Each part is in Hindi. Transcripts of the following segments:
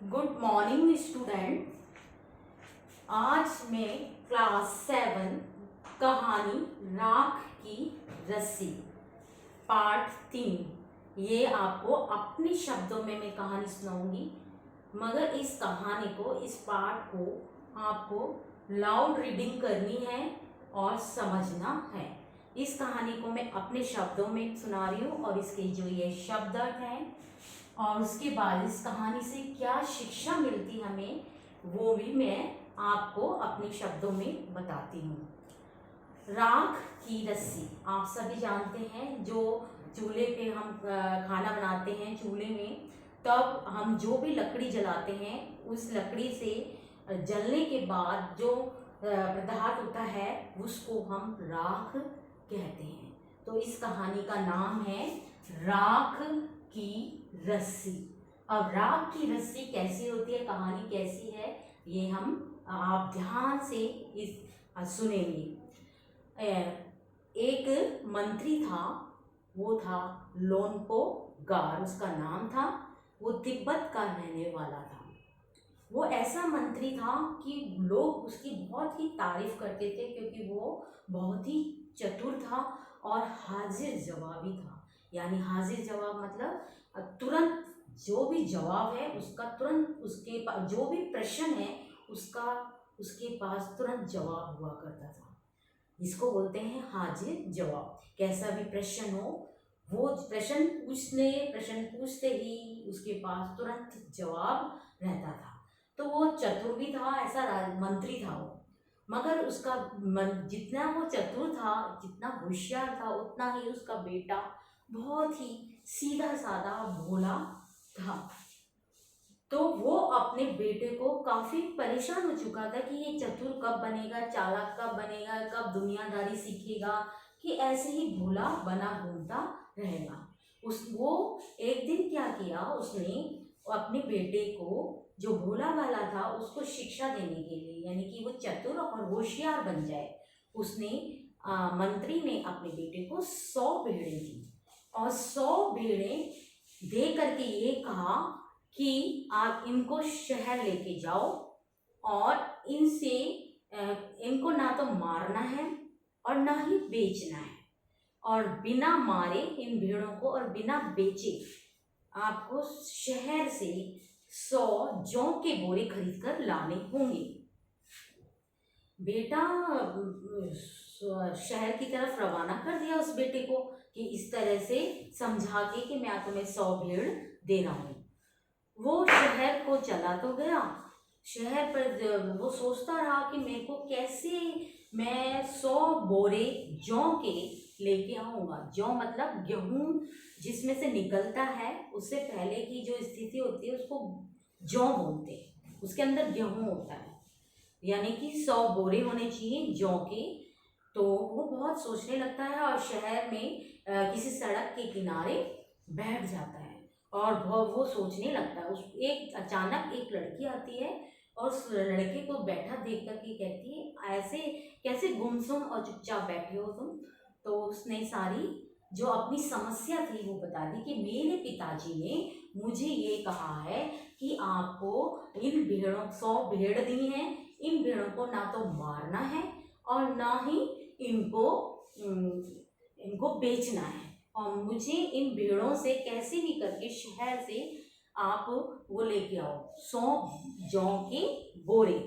Good morning student. आज मैं क्लास 7 कहानी राख की रस्सी पार्ट 3 ये आपको अपने शब्दों में मैं कहानी सुनाऊंगी, मगर इस कहानी को, इस पार्ट को आपको लाउड रीडिंग करनी है और समझना है। इस कहानी को मैं अपने शब्दों में सुना रही हूँ और इसके जो ये शब्द अर्थ हैं और उसके बाद इस कहानी से क्या शिक्षा मिलती हमें वो भी मैं आपको अपने शब्दों में बताती हूँ। राख की रस्सी आप सभी जानते हैं, जो चूल्हे पे हम खाना बनाते हैं चूल्हे में, तब हम जो भी लकड़ी जलाते हैं उस लकड़ी से जलने के बाद जो पदार्थ होता है उसको हम राख कहते हैं। तो इस कहानी का नाम है राख की रस्सी। अब राख की रस्सी कैसी होती है, कहानी कैसी है, ये हम आप ध्यान से इस सुनेंगे। एक मंत्री था, वो था लोनपो गार उसका नाम था। वो तिब्बत का रहने वाला था। वो ऐसा मंत्री था कि लोग उसकी बहुत ही तारीफ करते थे, क्योंकि वो बहुत ही चतुर था और हाजिर जवाबी था। यानी हाजिर जवाब मतलब तुरंत जो भी जवाब है उसका तुरंत उसके पास, जो भी प्रश्न है उसका उसके पास तुरंत जवाब हुआ करता था। इसको बोलते हैं हाजिर जवाब। कैसा भी प्रश्न हो, वो प्रश्न पूछते ही उसके पास तुरंत जवाब रहता था। तो वो चतुर भी था, ऐसा मंत्री था वो। मगर उसका जितना वो चतुर था, जितना होशियार था, उतना ही उसका बेटा बहुत ही सीधा साधा भोला था। तो वो अपने बेटे को काफी परेशान हो चुका था कि ये चतुर कब बनेगा, चालाक कब बनेगा, कब दुनियादारी सीखेगा, कि ऐसे ही भोला बना घूमता रहेगा। वो एक दिन क्या किया, उसने अपने बेटे को, जो भोला वाला था, उसको शिक्षा देने के लिए, यानी कि वो चतुर और होशियार बन जाए, उसने मंत्री ने अपने बेटे को 100 भेड़ें दी और 100 भेड़ें दे करके ये कहा कि आप इनको शहर लेके जाओ और इनसे इनको ना तो मारना है और ना ही बेचना है, और बिना मारे इन भेड़ों को और बिना बेचे आपको शहर से 100 जौ के बोरे खरीद कर लाने होंगे। बेटा शहर की तरफ रवाना कर दिया उस बेटे को कि इस तरह से समझा के कि मैं तुम्हें 100 भेड़ दे रहा हूँ। वो शहर को चला तो गया, शहर पर वो सोचता रहा कि मेरे को कैसे मैं 100 बोरे जौ के लेके आऊँगा। जौ मतलब गेहूँ जिसमें से निकलता है, उससे पहले की जो स्थिति होती है उसको जौ बोलते हैं, उसके अंदर गेहूँ होता है। यानी कि 100 बोरे होने चाहिए जौ के। तो वो बहुत सोचने लगता है और शहर में किसी सड़क के किनारे बैठ जाता है और वो सोचने लगता है। उस एक अचानक एक लड़की आती है और उस लड़के को बैठा देख कर के कहती है, ऐसे कैसे गुमसुम और चुपचाप बैठे हो तुम। तो उसने सारी जो अपनी समस्या थी वो बता दी कि मेरे पिताजी ने मुझे ये कहा है कि आपको इन भेड़ों 100 भेड़ दी हैं, इन भेड़ों को ना तो मारना है और ना ही इनको बेचना है, और मुझे इन भेड़ों से कैसे भी करके शहर से आप वो लेके आओ 100 जौ के बोरे।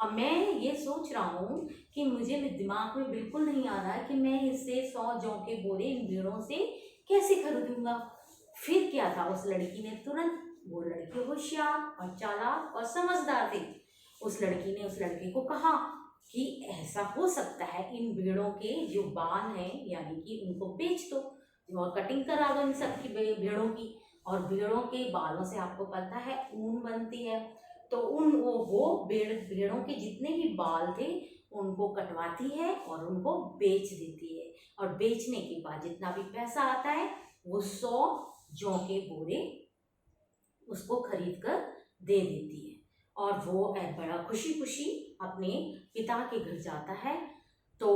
अब मैं ये सोच रहा हूँ कि मुझे दिमाग में बिल्कुल नहीं आ रहा है कि मैं इससे 100 जौ के बोरे इन भेड़ों से कैसे खरीदूंगा। फिर क्या था, उस लड़की ने तुरंत, वो लड़की होशियार और चालाक और समझदार थी, उस लड़की ने उस लड़के को कहा कि ऐसा हो सकता है, इन भेड़ों के जो बाल हैं यानी कि उनको बेच दो और कटिंग करा दो इन सब की भेड़ों की। और भेड़ों के बालों से आपको पता है ऊन बनती है, तो वो भेड़ों के जितने भी बाल थे उनको कटवाती है और उनको बेच देती है, और बेचने के बाद जितना भी पैसा आता है वो 100 जौ के बोरे उसको खरीद कर दे देती है। और वो बड़ा खुशी खुशी अपने पिता के घर जाता है। तो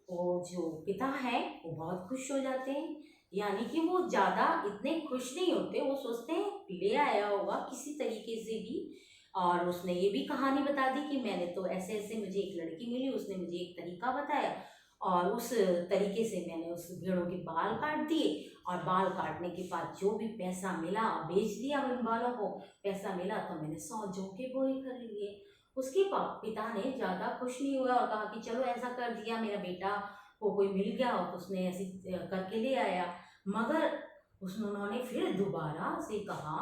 वो जो पिता है वो बहुत खुश हो जाते हैं यानी कि वो ज़्यादा इतने खुश नहीं होते, वो सोचते हैं ले आया होगा किसी तरीके से भी। और उसने ये भी कहानी बता दी कि मैंने तो ऐसे ऐसे, मुझे एक लड़की मिली, उसने मुझे एक तरीका बताया और उस तरीके से मैंने उस भेड़ों के बाल काट दिए और बाल काटने के बाद जो भी पैसा मिला बेच दिया उन बालों को, पैसा मिला तो मैंने 100 जौ के बोरे खरीद लिए। उसके पिता ने ज़्यादा खुश नहीं हुआ और कहा कि चलो ऐसा कर दिया, मेरा बेटा को कोई मिल गया और उसने ऐसे करके ले आया। मगर उन्होंने फिर दोबारा से कहा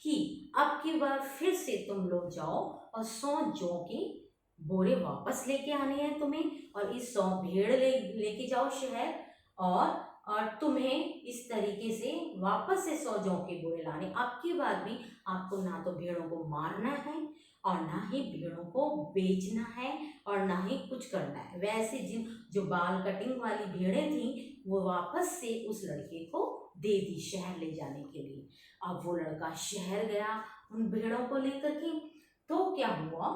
कि अब की बार फिर से तुम लोग जाओ और 100 जौ के बोरे वापस लेके आने हैं तुम्हें, और इस 100 भेड़ लेके जाओ शहर, और तुम्हें इस तरीके से वापस से 100 जौ के बोरे लाने। अब की बार भी आपको ना तो भेड़ों को मारना है और ना ही भेड़ों को बेचना है और ना ही कुछ करना है। वैसे जो बाल कटिंग वाली भेड़ें थी वो वापस से उस लड़के को दे दी शहर ले जाने के लिए। अब वो लड़का शहर गया उन भेड़ों को लेकर के। तो क्या हुआ,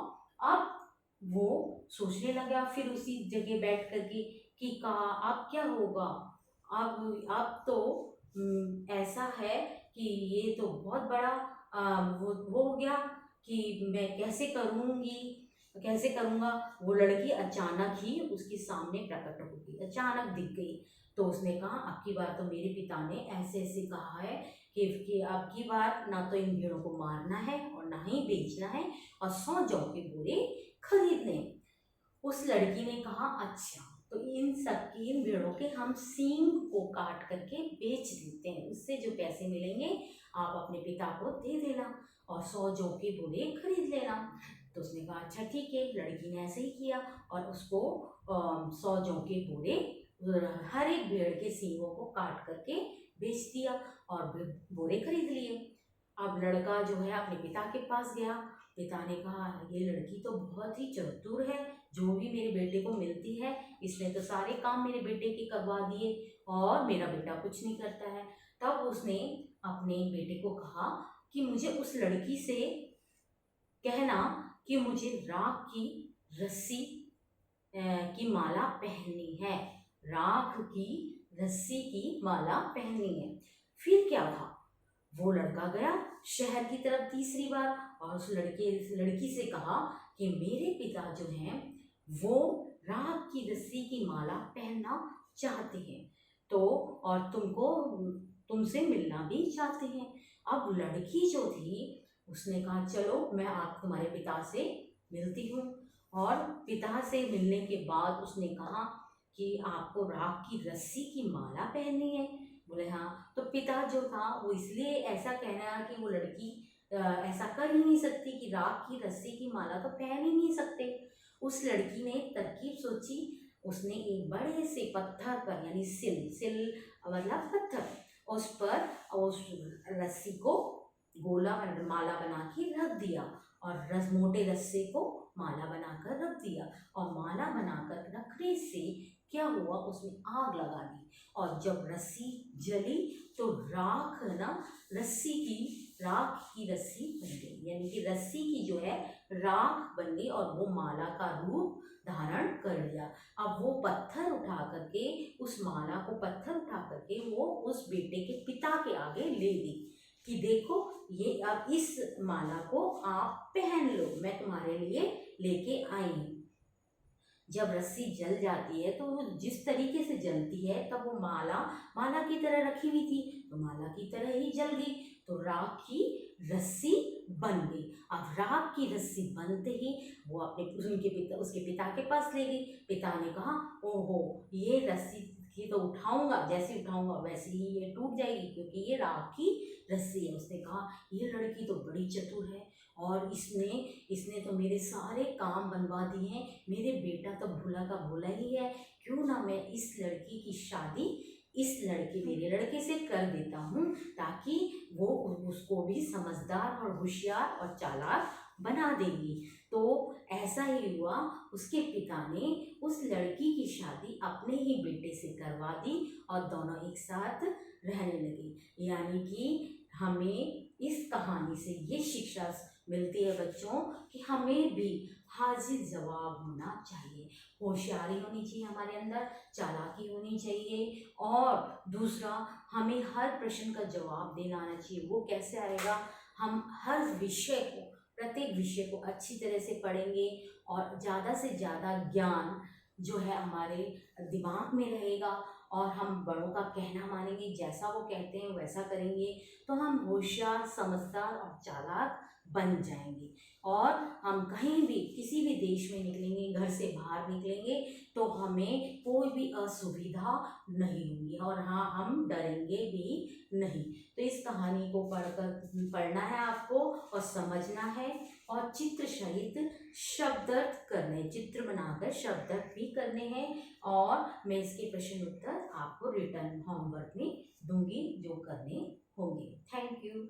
अब वो सोचने लगा फिर उसी जगह बैठ करके कि कहा अब क्या होगा, अब तो ऐसा है कि ये तो बहुत बड़ा वो हो गया कि मैं कैसे करूँगी, कैसे करूँगा। वो लड़की अचानक ही उसके सामने प्रकट हो गई, अचानक दिख गई। तो उसने कहा अब की बार तो मेरे पिता ने ऐसे ऐसे कहा है कि अब की बार ना तो इन भेड़ों को मारना है और ना ही बेचना है और 100 जौ के बोरे खरीदने। उस लड़की ने कहा अच्छा, तो इन भेड़ों के हम सींग को काट करके बेच देते हैं, उससे जो पैसे मिलेंगे आप अपने पिता को दे देना और 100 जौ के बोरे खरीद लेना। तो उसने कहा अच्छा ठीक है। लड़की ने ऐसे ही किया और उसको 100 जौ के बोरे हर एक भेड़ के सींगों को काट करके बेच दिया और बोरे खरीद लिए। अब लड़का जो है अपने पिता के पास गया। पिता ने कहा ये लड़की तो बहुत ही चतुर है, जो भी मेरे बेटे को मिलती है इसने तो सारे काम मेरे बेटे के करवा दिए और मेरा बेटा कुछ नहीं करता है। तब उसने अपने बेटे को कहा कि मुझे उस लड़की से कहना कि मुझे राख की रस्सी की माला पहननी है, राख की रस्सी की माला पहननी है। फिर क्या था, वो लड़का गया शहर की तरफ तीसरी बार और उस लड़की से कहा कि मेरे पिता जो हैं वो राख की रस्सी की माला पहनना चाहते हैं, तो और तुमसे मिलना भी चाहते हैं। अब लड़की जो थी उसने कहा चलो मैं तुम्हारे पिता से मिलती हूँ। और पिता से मिलने के बाद उसने कहा कि आपको राख की रस्सी की माला पहननी है। बोले हाँ। तो पिता जो था वो इसलिए ऐसा कह रहा कि वो लड़की ऐसा कर ही नहीं सकती कि राख की रस्सी की माला तो पहन ही नहीं सकते। उस लड़की ने तरकीब सोची। उसने एक बड़े से पत्थर पर, यानी सिल मतलब पत्थर, उस पर उस रस्सी को गोला माला बना के रख दिया और मोटे रस्से को माला बनाकर रख दिया और माला बनाकर रखने से क्या हुआ, उसमें आग लगा दी और जब रस्सी जली तो राख की रस्सी बन गई, यानी कि रस्सी की जो है राख बन गई और वो माला का रूप धारण कर लिया। अब वो पत्थर उठा करके उस माला को वो उस बेटे के पिता के आगे ले दी कि देखो ये अब इस माला को आप पहन लो, मैं तुम्हारे लिए लेके आई हूँ। जब रस्सी जल जाती है तो वो जिस तरीके से जलती है तब वो माला की तरह रखी हुई थी तो माला की तरह ही जल गई, तो राख की रस्सी बन गई। अब राख की रस्सी बनते ही वो उसके पिता के पास ले गई। पिता ने कहा ओहो, ये रस्सी की तो जैसे उठाऊंगा वैसे ही ये टूट जाएगी क्योंकि ये राख की रस्सी है। उसने कहा ये लड़की तो बड़ी चतुर है और इसने तो मेरे सारे काम बनवा दिए हैं, मेरे बेटा तो भूला का भूला ही है, क्यों ना मैं इस लड़की की शादी मेरे लड़के से कर देता हूँ ताकि वो उसको भी समझदार और होशियार और चालाक बना देगी। तो ऐसा ही हुआ, उसके पिता ने उस लड़की की शादी अपने ही बेटे से करवा दी और दोनों एक साथ रहने लगे। यानी कि हमें इस कहानी से ये शिक्षा मिलती है बच्चों कि हमें भी हाजिर जवाब होना चाहिए, होशियारी होनी चाहिए हमारे अंदर, चालाकी होनी चाहिए, और दूसरा हमें हर प्रश्न का जवाब देना आना चाहिए। वो कैसे आएगा? हम हर विषय को, प्रत्येक विषय को अच्छी तरह से पढ़ेंगे और ज़्यादा से ज़्यादा ज्ञान जो है हमारे दिमाग में रहेगा, और हम बड़ों का कहना मानेंगे, जैसा वो कहते हैं वैसा करेंगे, तो हम होशियार, समझदार और चालाक बन जाएंगे। और हम कहीं भी किसी भी देश में निकलेंगे, घर से बाहर निकलेंगे, तो हमें कोई भी असुविधा नहीं होगी, और हाँ, हम डरेंगे भी नहीं। तो इस कहानी को पढ़ना है आपको और समझना है, और चित्र सहित शब्दार्थ करने, चित्र बनाकर शब्दार्थ भी करने हैं, और मैं इसके प्रश्न उत्तर आपको रिटर्न होमवर्क में दूंगी जो करने होंगे। Thank you.